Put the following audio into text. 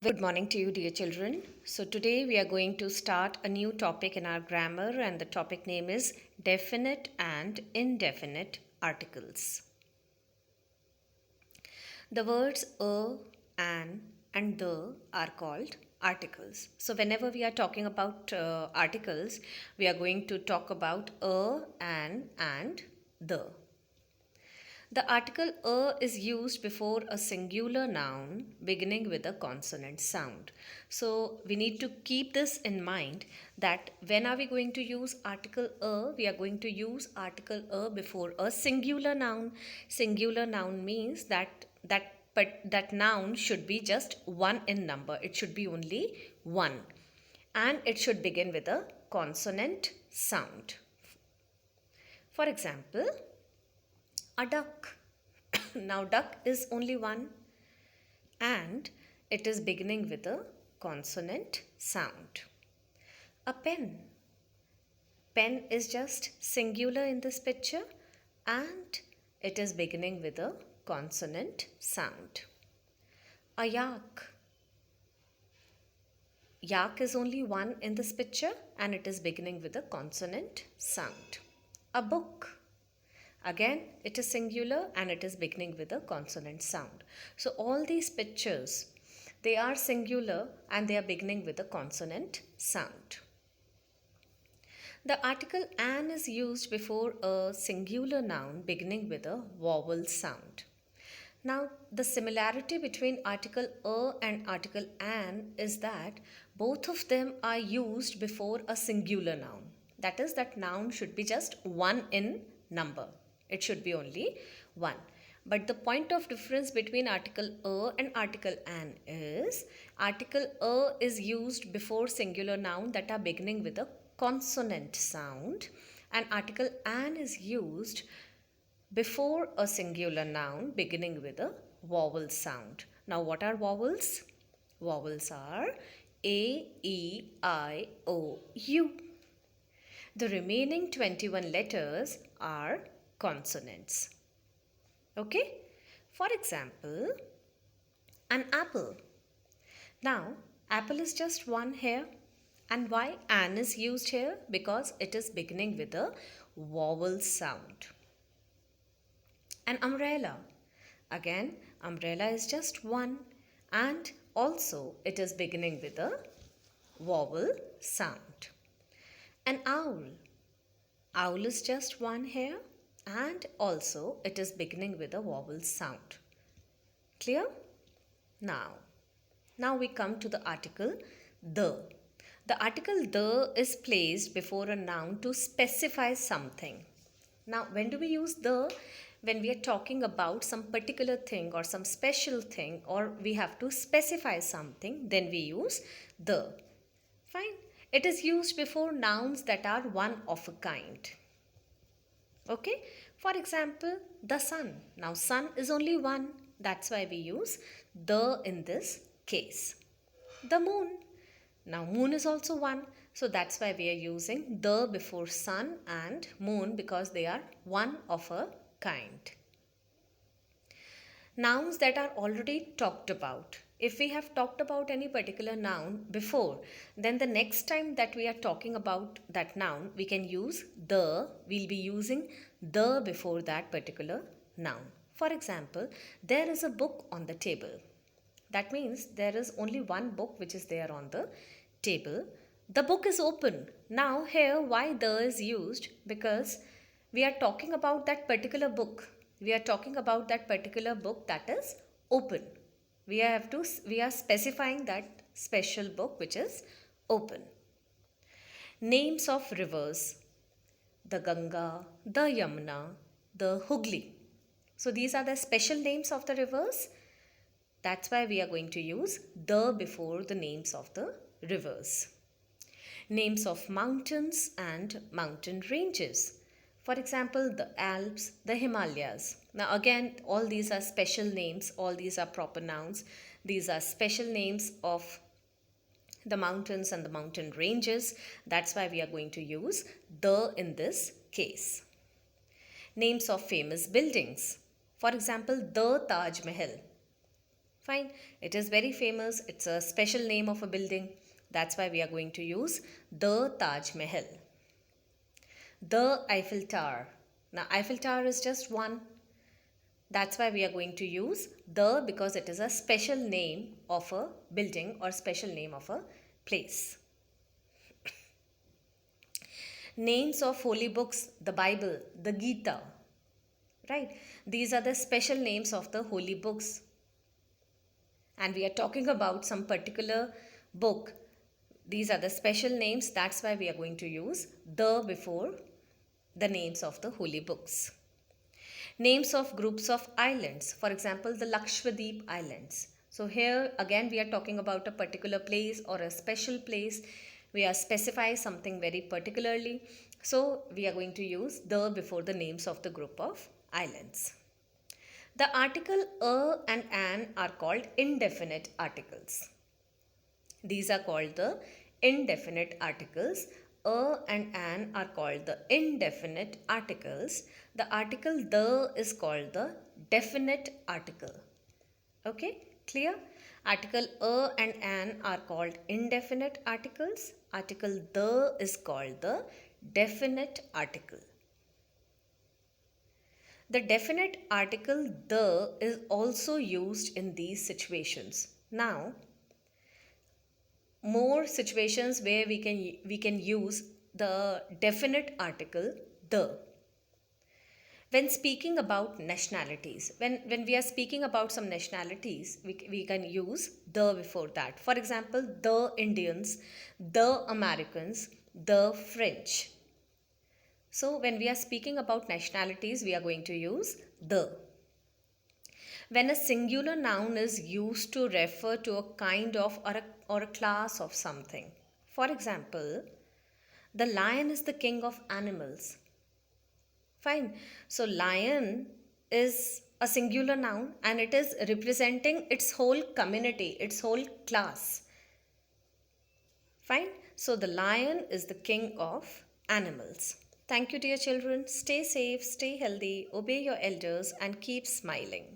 Good morning to you, dear children. So, today we are going to start a new topic in our grammar, and the topic name is definite and indefinite articles. The words and the are called articles. So, whenever we are talking about articles, we are going to talk about and the. The article a is used before a singular noun beginning with a consonant sound. So we need to keep this in mind that when are we going to use article a? We are going to use article a before a singular noun. Singular noun means that noun should be just one in number. It should be only one. And it should begin with a consonant sound. For example, a duck. Now, duck is only one and it is beginning with a consonant sound. A pen. Pen is just singular in this picture and it is beginning with a consonant sound. A yak. Yak is only one in this picture and it is beginning with a consonant sound. A book. Again, it is singular and it is beginning with a consonant sound. So all these pictures, they are singular and they are beginning with a consonant sound. The article an is used before a singular noun beginning with a vowel sound. Now, the similarity between article a and article an is that both of them are used before a singular noun. That is, that noun should be just one in number. It should be only one. But the point of difference between article a and article an is article a is used before singular noun that are beginning with a consonant sound, and article an is used before a singular noun beginning with a vowel sound. Now, what are vowels? Vowels are A, E, I, O, U. The remaining 21 letters are consonants. Okay? For example, an apple. Now, apple is just one here. And why an is used here? Because it is beginning with a vowel sound. An umbrella. Again, umbrella is just one and also it is beginning with a vowel sound. An owl. Owl is just one here and also it is beginning with a vowel sound. Clear? Now we come to the article the. The article the is placed before a noun to specify something. Now, when do we use the? When we are talking about some particular thing or some special thing, or we have to specify something, then we use the. Fine. It is used before nouns that are one of a kind. Okay. For example, the sun. Now, sun is only one. That's why we use the in this case. The moon. Now, moon is also one. So, that's why we are using the before sun and moon, because they are one of a kind. Nouns that are already talked about. If we have talked about any particular noun before, then the next time that we are talking about that noun, we can use the. We'll be using the before that particular noun. For example, there is a book on the table. That means there is only one book which is there on the table. The book is open. Now here why the is used? Because we are talking about that particular book. We are talking about that particular book that is open. We are specifying that special book which is open. Names of rivers. The Ganga, the Yamuna, the Hooghly. So these are the special names of the rivers. That's why we are going to use the before the names of the rivers. Names of mountains and mountain ranges. For example, the Alps, the Himalayas. Now again, all these are special names, all these are proper nouns. These are special names of the mountains and the mountain ranges. That's why we are going to use the in this case. Names of famous buildings. For example, the Taj Mahal. Fine. It is very famous. It's a special name of a building. That's why we are going to use the Taj Mahal. The Eiffel Tower. Now, Eiffel Tower is just one. That's why we are going to use the, because it is a special name of a building or special name of a place. Names of holy books, the Bible, the Gita, right? These are the special names of the holy books. And we are talking about some particular book. These are the special names. That's why we are going to use the before the names of the holy books. Names of groups of islands. For example, the Lakshadweep Islands. So here again we are talking about a particular place or a special place. We are specifying something very particularly. So we are going to use the before the names of the group of islands. The article a and an are called indefinite articles. These are called the indefinite articles. A and an are called the indefinite articles. The article the is called the definite article. Okay, clear? Article a and an are called indefinite articles. Article the is called the definite article. The definite article the is also used in these situations. Now, more situations where we can use the definite article the. When speaking about nationalities, when we are speaking about some nationalities, we can use the before that. For example, the Indians, the Americans, the French. So when we are speaking about nationalities, we are going to use the. When a singular noun is used to refer to a kind of or a class of something. For example, the lion is the king of animals. Fine. So lion is a singular noun and it is representing its whole community, its whole class. Fine. So the lion is the king of animals. Thank you, dear children. Stay safe, stay healthy, obey your elders, and keep smiling.